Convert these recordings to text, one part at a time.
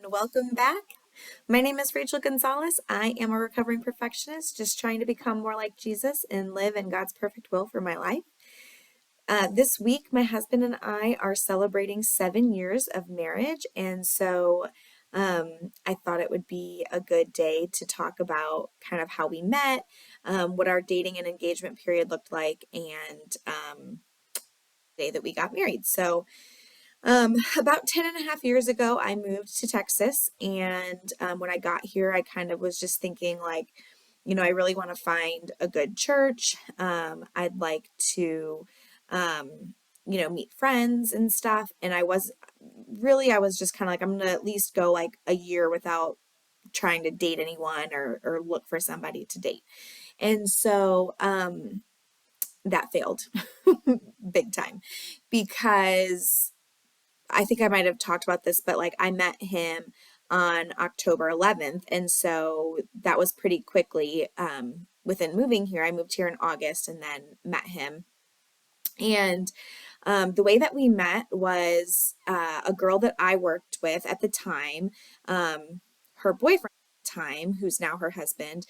welcome back. My name is Rachel Gonzalez. I am a recovering perfectionist, just trying to become more like Jesus and live in God's perfect will for my life. This week, my husband and I are celebrating 7 years of marriage, and so I thought it would be a good day to talk about kind of how we met, what our dating and engagement period looked like, and the day that we got married. About 10 and a half years ago, I moved to Texas. And when I got here, I kind of was just thinking, like, I really want to find a good church. I'd like to, meet friends and stuff. And I was just kind of like, I'm going to at least go like a year without trying to date anyone or look for somebody to date. And so, that failed big time because I think I might have talked about this, but like I met him on October 11th. And so that was pretty quickly within moving here. I moved here in August and then met him. And the way that we met was a girl that I worked with at the time, her boyfriend at the time, who's now her husband,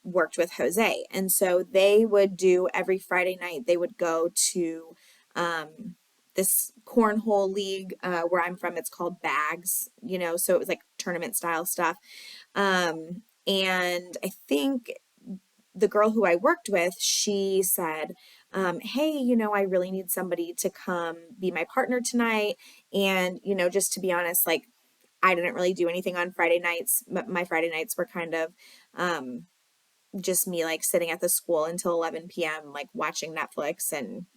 worked with Jose. And so they would do every Friday night, they would go to this cornhole league where I'm from. It's called Bags, so it was like tournament style stuff. And I think the girl who I worked with, she said, hey, I really need somebody to come be my partner tonight. And, just to be honest, like I didn't really do anything on Friday nights. My Friday nights were kind of just me like sitting at the school until 11 p.m., like watching Netflix and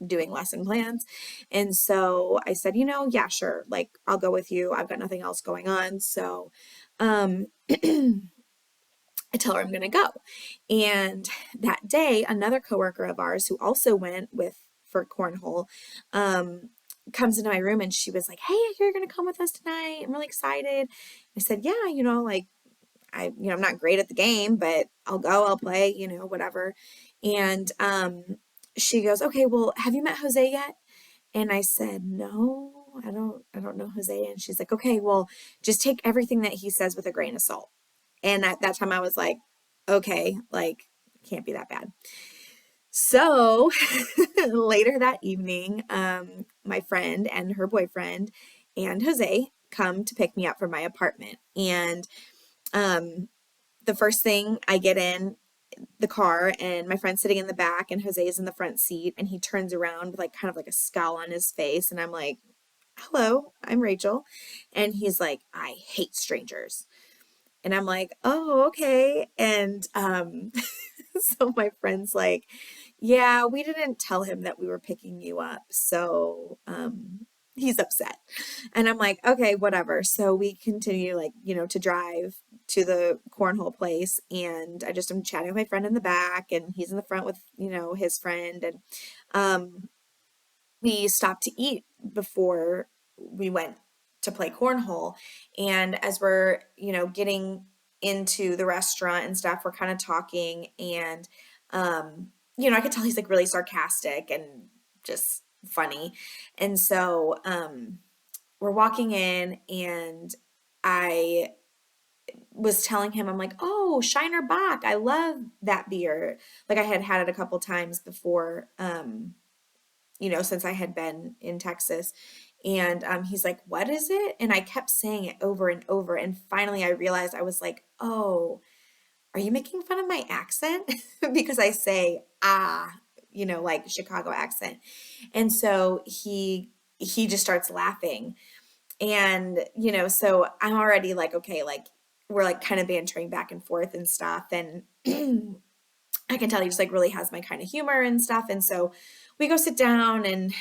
doing lesson plans. And so I said, yeah, sure. Like I'll go with you. I've got nothing else going on. So, I tell her I'm going to go. And that day, another coworker of ours who also went for cornhole, comes into my room and she was like, hey, you're going to come with us tonight. I'm really excited. I said, yeah, like I'm not great at the game, but I'll go, I'll play, whatever. And, she goes, okay, well, have you met Jose yet? And I said, no, I don't know Jose. And she's like, okay, well, just take everything that he says with a grain of salt. And at that time I was like, okay, like, can't be that bad. So later that evening, my friend and her boyfriend and Jose come to pick me up from my apartment. And um, the first thing I get in the car and my friend's sitting in the back and Jose is in the front seat and he turns around with like kind of like a scowl on his face. And I'm like, hello, I'm Rachel. And he's like, I hate strangers. And I'm like, oh, okay. And so my friend's like, yeah, we didn't tell him that we were picking you up. So he's upset. And I'm like, okay, whatever. So we continue like, to drive to the cornhole place. And I'm chatting with my friend in the back and he's in the front with, his friend. And we stopped to eat before we went to play cornhole. And as we're, getting into the restaurant and stuff, we're kind of talking and, I could tell he's like really sarcastic and just funny. And so, we're walking in and I was telling him, I'm like, oh, Shiner Bock. I love that beer. Like I had had it a couple times before, since I had been in Texas. And he's like, what is it? And I kept saying it over and over. And finally I realized I was like, oh, are you making fun of my accent? Because I say, like Chicago accent. And so he just starts laughing. And, so I'm already like, okay, like we're like kind of bantering back and forth and stuff. And I can tell he just like really has my kind of humor and stuff. And so we go sit down and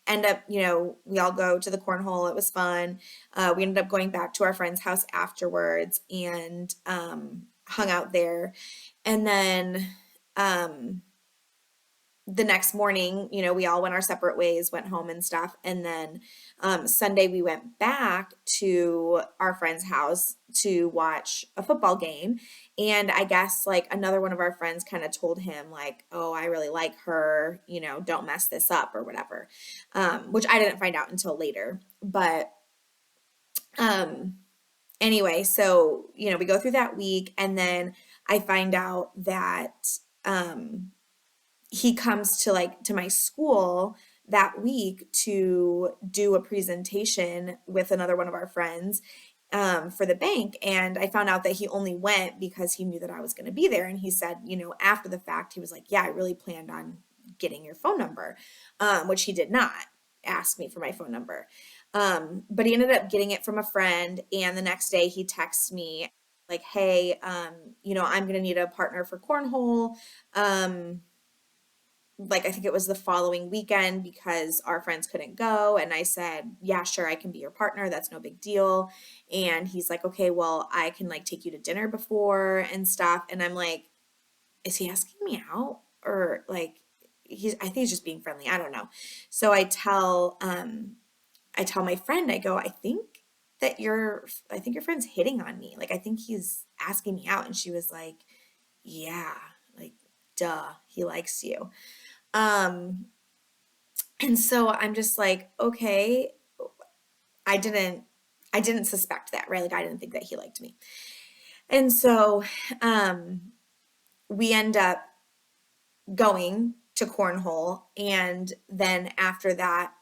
end up, we all go to the cornhole. It was fun. We ended up going back to our friend's house afterwards and hung out there. And then the next morning, we all went our separate ways, went home and stuff. And then Sunday, we went back to our friend's house to watch a football game. And I guess like another one of our friends kind of told him, like, oh, I really like her, don't mess this up or whatever, which I didn't find out until later. But Anyway, so, we go through that week, and then I find out that he comes to my school that week to do a presentation with another one of our friends for the bank. And I found out that he only went because he knew that I was going to be there. And he said, after the fact, he was like, yeah, I really planned on getting your phone number, which he did not ask me for my phone number. But he ended up getting it from a friend. And the next day he texts me like, hey, I'm going to need a partner for cornhole. Like, I think it was the following weekend because our friends couldn't go. And I said, yeah, sure, I can be your partner. That's no big deal. And he's like, okay, well, I can like take you to dinner before and stuff. And I'm like, is he asking me out? Or like, I think he's just being friendly. I don't know. So I tell my friend, I go, I think your friend's hitting on me. Like, I think he's asking me out. And she was like, yeah, like, duh, he likes you. Um, and so I'm just like, okay, I didn't I didn't suspect that, right? Like, I didn't think that he liked me. And so um we end up going to cornhole, and then after that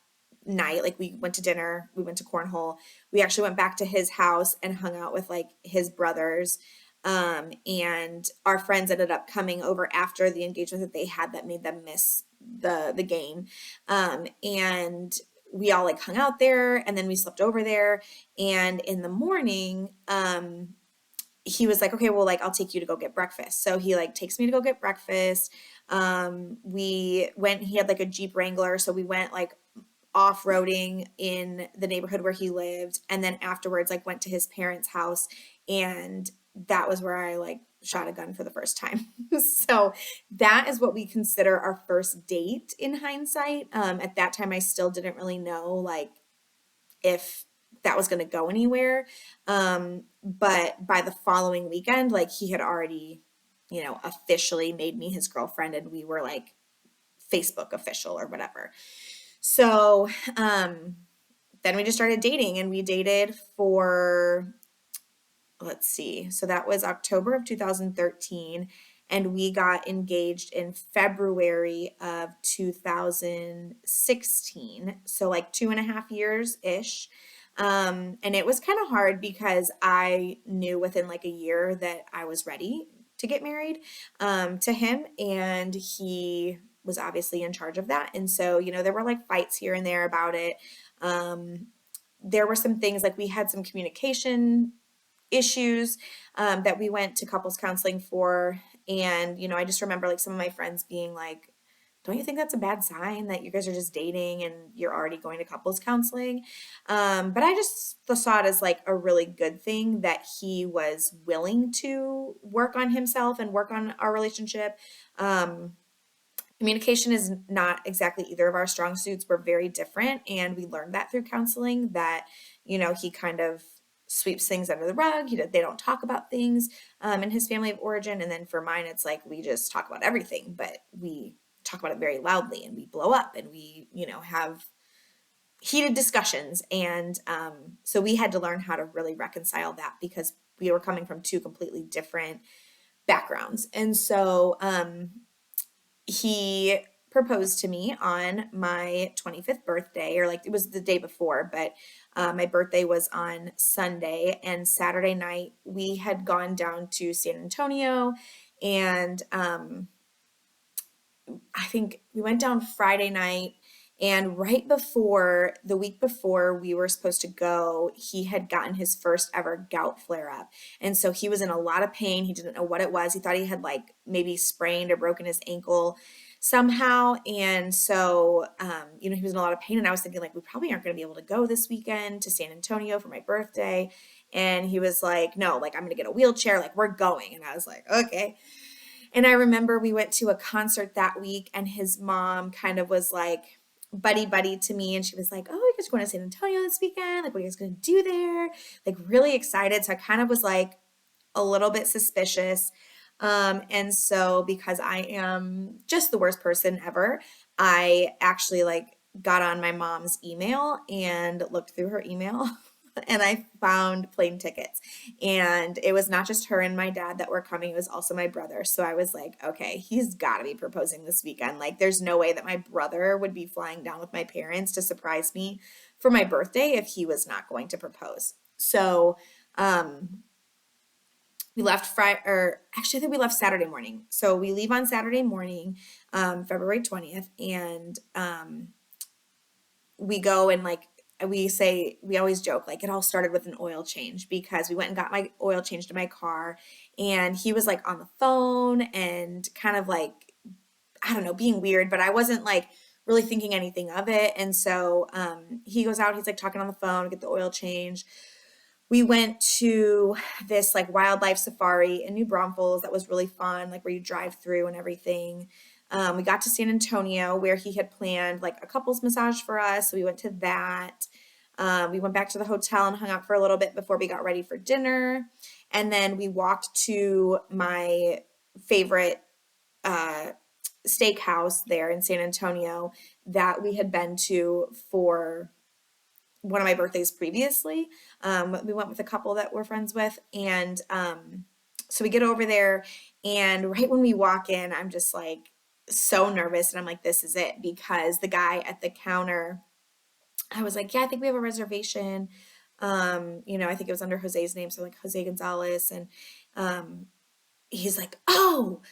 night, like, we went to dinner, we went to cornhole, we actually went back to his house and hung out with like his brothers. And our friends ended up coming over after the engagement that they had that made them miss the game. And we all like hung out there, and then we slept over there. And in the morning, he was like, okay, well, like, I'll take you to go get breakfast. So he like takes me to go get breakfast. He had like a Jeep Wrangler. So we went like off-roading in the neighborhood where he lived. And then afterwards, like, went to his parents' house. And that was where I like shot a gun for the first time. So that is what we consider our first date in hindsight. At that time, I still didn't really know like if that was going to go anywhere. But by the following weekend, like, he had already, officially made me his girlfriend, and we were like Facebook official or whatever. So then we just started dating, and we dated for, let's see, so that was October of 2013. And we got engaged in February of 2016. So like 2.5 years ish. And it was kind of hard because I knew within like a year that I was ready to get married to him. And he was obviously in charge of that. And so, there were like fights here and there about it. There were some things like we had some communication issues that we went to couples counseling for. And, I just remember like some of my friends being like, don't you think that's a bad sign that you guys are just dating and you're already going to couples counseling? But I just saw it as like a really good thing that he was willing to work on himself and work on our relationship. Communication is not exactly either of our strong suits. We're very different. And we learned that through counseling that, he kind of sweeps things under the rug. They don't talk about things in his family of origin. And then for mine, it's like we just talk about everything, but we talk about it very loudly, and we blow up, and we, have heated discussions. And so we had to learn how to really reconcile that because we were coming from two completely different backgrounds. And so he proposed to me on my 25th birthday, or like it was the day before, but my birthday was on Sunday, and Saturday night we had gone down to San Antonio. And I think we went down Friday night, and right before the week before we were supposed to go, he had gotten his first ever gout flare up. And so he was in a lot of pain. He didn't know what it was. He thought he had like maybe sprained or broken his ankle somehow. And so, he was in a lot of pain. And I was thinking like, we probably aren't going to be able to go this weekend to San Antonio for my birthday. And he was like, no, like, I'm going to get a wheelchair. Like, we're going. And I was like, okay. And I remember we went to a concert that week, and his mom kind of was like buddy to me. And she was like, oh, you guys are going to San Antonio this weekend? Like, what are you guys going to do there? Like, really excited. So I kind of was like a little bit suspicious. And so because I am just the worst person ever, I actually like got on my mom's email and looked through her email. and I found plane tickets. And it was not just her and my dad that were coming, it was also my brother. So I was like, okay, he's got to be proposing this weekend. Like, there's no way that my brother would be flying down with my parents to surprise me for my birthday if he was not going to propose. So, we left Friday, or actually, I think we left Saturday morning. So we leave on Saturday morning, February 20th, and we go and like we always joke like it all started with an oil change because we went and got my oil changed in my car, and he was like on the phone and kind of like, I don't know, being weird, but I wasn't like really thinking anything of it. And so he goes out, he's like talking on the phone, get the oil change. We went to this like wildlife safari in New Braunfels that was really fun, like where you drive through and everything. We got to San Antonio where he had planned like a couples massage for us. So we went to that. We went back to the hotel and hung out for a little bit before we got ready for dinner. And then we walked to my favorite uh, steakhouse there in San Antonio that we had been to for one of my birthdays previously. We went with a couple that we're friends with, and so we get over there, and right when we walk in, I'm just like so nervous, and I'm like, this is it, because the guy at the counter, I was like, yeah, I think we have a reservation. I think it was under Jose's name, so like Jose Gonzalez, and um, he's like, oh,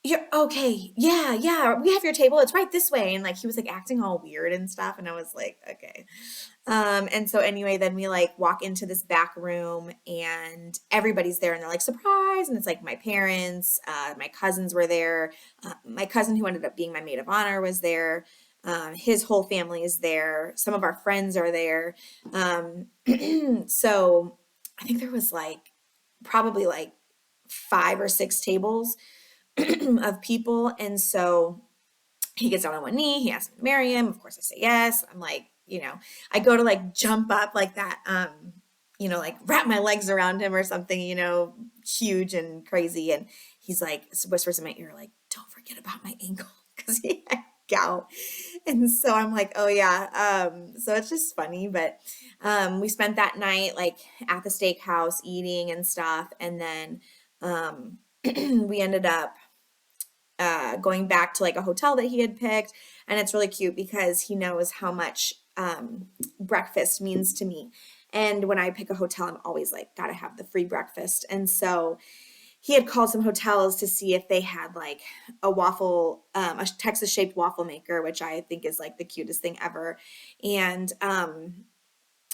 you're okay. Yeah, yeah. We have your table. It's right this way. And like he was like acting all weird and stuff. And I was like, okay. And so anyway, then we like walk into this back room and everybody's there and they're like, surprise. And it's like my parents, my cousins were there. My cousin who ended up being my maid of honor was there. His whole family is there. Some of our friends are there. So I think there was like probably like 5 or 6 tables of people. And so he gets down on one knee, he asks me to marry him. Of course I say yes. I'm like, I go to like jump up like that, like wrap my legs around him or something, huge and crazy. And he's like, whispers in my ear, like, don't forget about my ankle because he had gout. And so I'm like, oh yeah. So it's just funny, but we spent that night like at the steakhouse eating and stuff. And then we ended up going back to like a hotel that he had picked. And it's really cute because he knows how much breakfast means to me. And when I pick a hotel, I'm always like, gotta have the free breakfast. And so he had called some hotels to see if they had like a Texas shaped waffle maker, which I think is like the cutest thing ever. And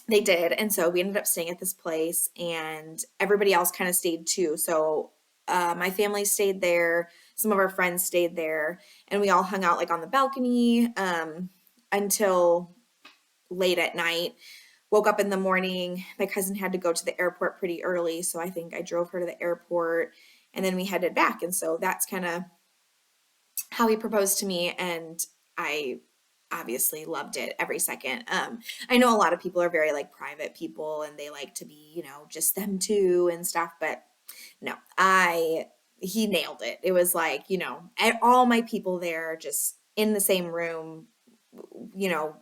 they did. And so we ended up staying at this place, and everybody else kind of stayed too. So my family stayed there. Some of our friends stayed there, and we all hung out like on the balcony until late at night. Woke up in the morning. My cousin had to go to the airport pretty early, so I think I drove her to the airport, and then we headed back. And so that's kind of how he proposed to me, and I obviously loved it every second. I know a lot of people are very like private people, and they like to be, just them two and stuff, but no, he nailed it. It was like, all my people there just in the same room, you know,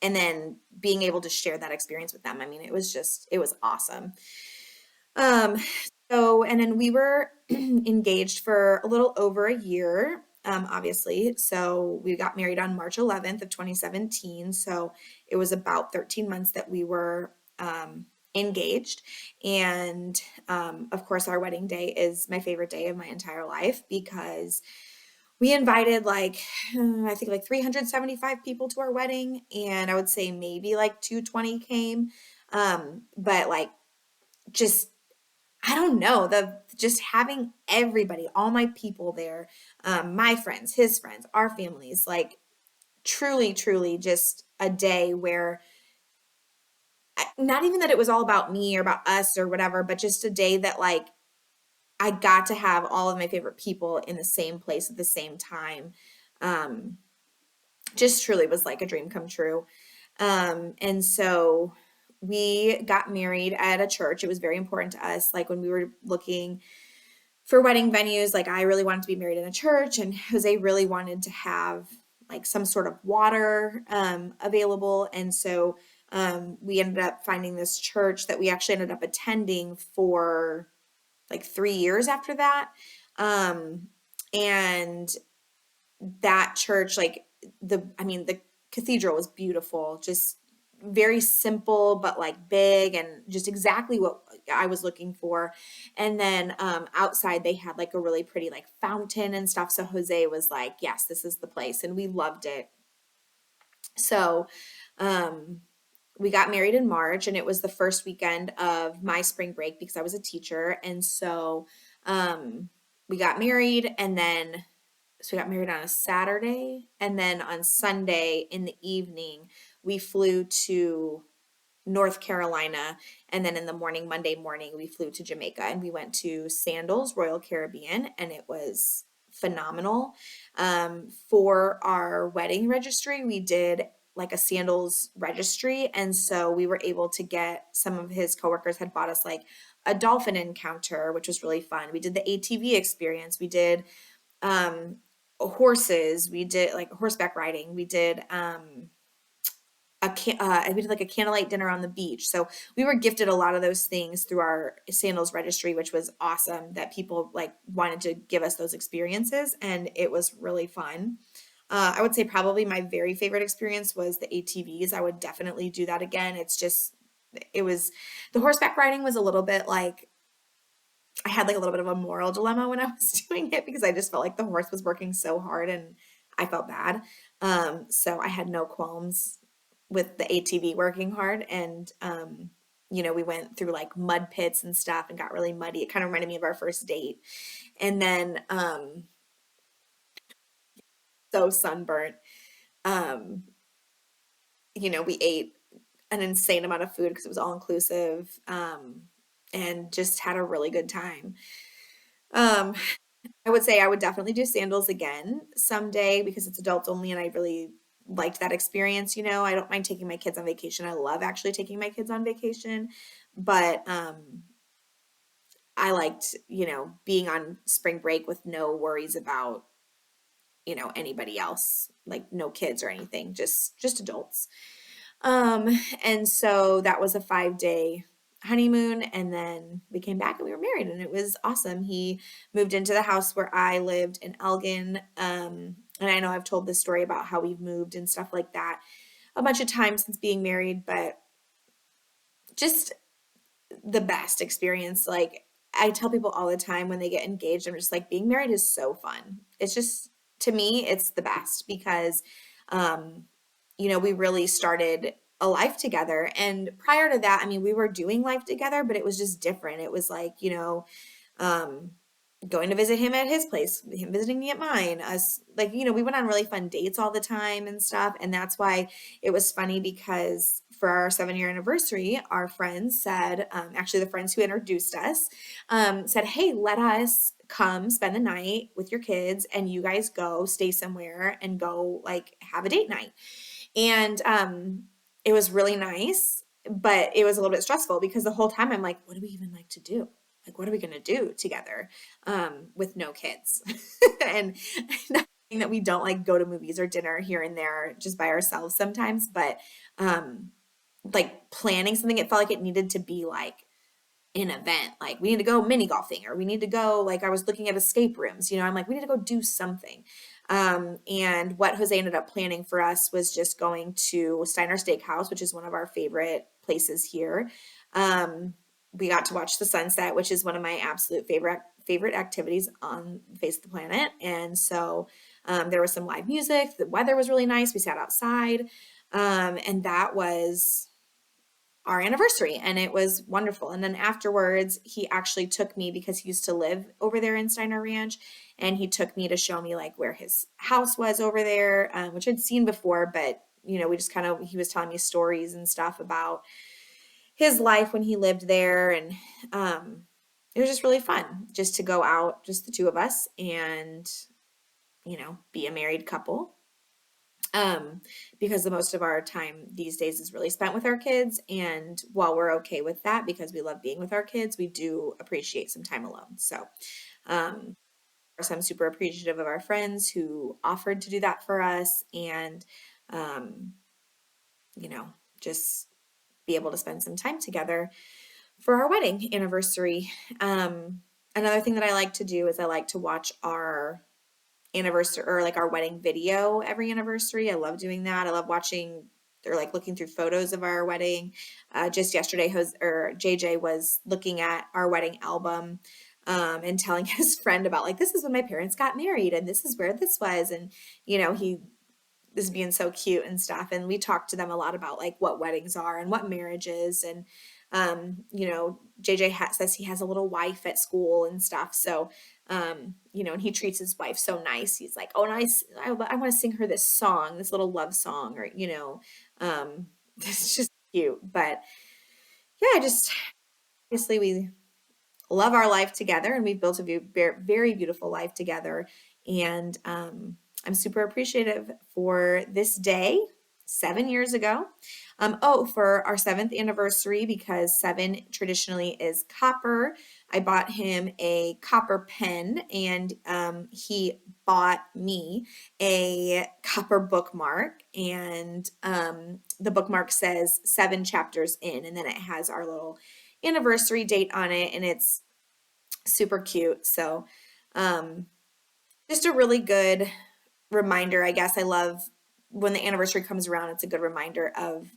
and then being able to share that experience with them. I mean, it was awesome. Um, and then we were engaged for a little over a year, obviously. So we got married on March 11th of 2017. So it was about 13 months that we were engaged. And of course, our wedding day is my favorite day of my entire life because we invited I think like 375 people to our wedding, and I would say maybe like 220 came. But like just I don't know, the just having everybody, all my people there, my friends, his friends, our families, like truly, truly just a day where not even that it was all about me or about us or whatever, but just a day that like I got to have all of my favorite people in the same place at the same time. Um, just truly was like a dream come true. And so we got married at a church. It was very important to us. Like when we were looking for wedding venues, like I really wanted to be married in a church, and Jose really wanted to have like some sort of water available. And so we ended up finding this church that we actually ended up attending for like 3 years after that. Um, and that church, like the cathedral was beautiful, just very simple, but like big and just exactly what I was looking for. And then outside they had like a really pretty like fountain and stuff. So Jose was like, yes, this is the place. And we loved it. So um, we got married in March, and it was the first weekend of my spring break because I was a teacher. And so we got married, and then we got married on a Saturday, and then on Sunday in the evening, we flew to North Carolina, and then in the morning, Monday morning, we flew to Jamaica, and we went to Sandals Royal Caribbean, and it was phenomenal. For our wedding registry, we did like a Sandals registry, and so we were able to get, some of his coworkers had bought us like a dolphin encounter, which was really fun. We did the ATV experience. We did um horses, we did like horseback riding, we did we did like a candlelight dinner on the beach. So we were gifted a lot of those things through our Sandals registry, which was awesome that people like wanted to give us those experiences, and it was really fun. I would say probably my very favorite experience was the ATVs. I would definitely do that again. It's just, it was, the horseback riding was a little bit like, I had like a little bit of a moral dilemma when I was doing it because I just felt like the horse was working so hard and I felt bad. So I had no qualms with the ATV working hard. And, we went through like mud pits and stuff and got really muddy. It kind of reminded me of our first date. And then, so sunburnt. Um, we ate an insane amount of food because it was all inclusive, and just had a really good time. Um, I would say I would definitely do Sandals again someday because it's adults only and I really liked that experience. I don't mind taking my kids on vacation. I love actually taking my kids on vacation, but I liked, being on spring break with no worries about, anybody else, like no kids or anything, just adults. Um, and so that was a 5 day honeymoon, and then we came back and we were married, and it was awesome. He moved into the house where I lived in Elgin. And I know I've told this story about how we've moved and stuff like that a bunch of times since being married, but just the best experience. Like I tell people all the time when they get engaged, I'm just like, being married is so fun. It's just, to me, it's the best because, um, we really started a life together. And prior to that, I mean, we were doing life together, but it was just different. It was like, um, going to visit him at his place, him visiting me at mine, us like, we went on really fun dates all the time and stuff. And that's why it was funny because for our 7 year anniversary, our friends said, actually the friends who introduced us, said, hey, let us come spend the night with your kids and you guys go stay somewhere and go like have a date night. And it was really nice, but it was a little bit stressful because the whole time I'm like, what do we even like to do? Like, what are we going to do together with no kids? And not saying that we don't like go to movies or dinner here and there just by ourselves sometimes, but um, like planning something, it felt like it needed to be like an event. Like we need to go mini golfing or we need to go, like I was looking at escape rooms, I'm like, we need to go do something. And what Jose ended up planning for us was just going to Steiner Steakhouse, which is one of our favorite places here. We got to watch the sunset, which is one of my absolute favorite activities on the face of the planet. And so there was some live music. The weather was really nice. We sat outside, and that was our anniversary, and it was wonderful. And then afterwards, he actually took me because he used to live over there in Steiner Ranch, and he took me to show me like where his house was over there, which I'd seen before, but we just kind of, he was telling me stories and stuff about his life when he lived there, and it was just really fun just to go out, just the two of us, and be a married couple, because the most of our time these days is really spent with our kids. And while we're okay with that because we love being with our kids, we do appreciate some time alone. So, um, I'm super appreciative of our friends who offered to do that for us, and um, you know, just be able to spend some time together for our wedding anniversary. Another thing that I like to do is I like to watch our anniversary or like our wedding video every anniversary. I love doing that. I love watching or like looking through photos of our wedding. Just yesterday, JJ was looking at our wedding album and telling his friend about like this is when my parents got married and this is where this was, and he is being so cute and stuff. And we talked to them a lot about like what weddings are and what marriage is. And, JJ says he has a little wife at school and stuff. So, and he treats his wife so nice. He's like, oh, nice. I want to sing her this song, this little love song, or, it's just cute. But yeah, just obviously we love our life together and we've built a very beautiful life together. And I'm super appreciative for this day 7 years ago. For our 7th anniversary, because 7 traditionally is copper, I bought him a copper pen, and he bought me a copper bookmark. And the bookmark says 7 chapters in, and then it has our little anniversary date on it, and it's super cute. So just a really good reminder, I guess. I love when the anniversary comes around, it's a good reminder of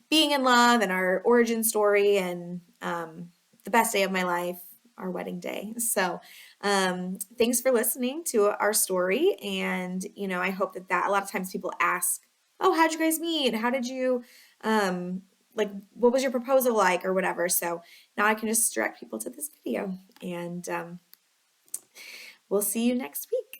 being in love and our origin story and the best day of my life, our wedding day. So thanks for listening to our story. And, I hope that a lot of times people ask, oh, how'd you guys meet? How did you, like, what was your proposal like or whatever? So now I can just direct people to this video, and we'll see you next week.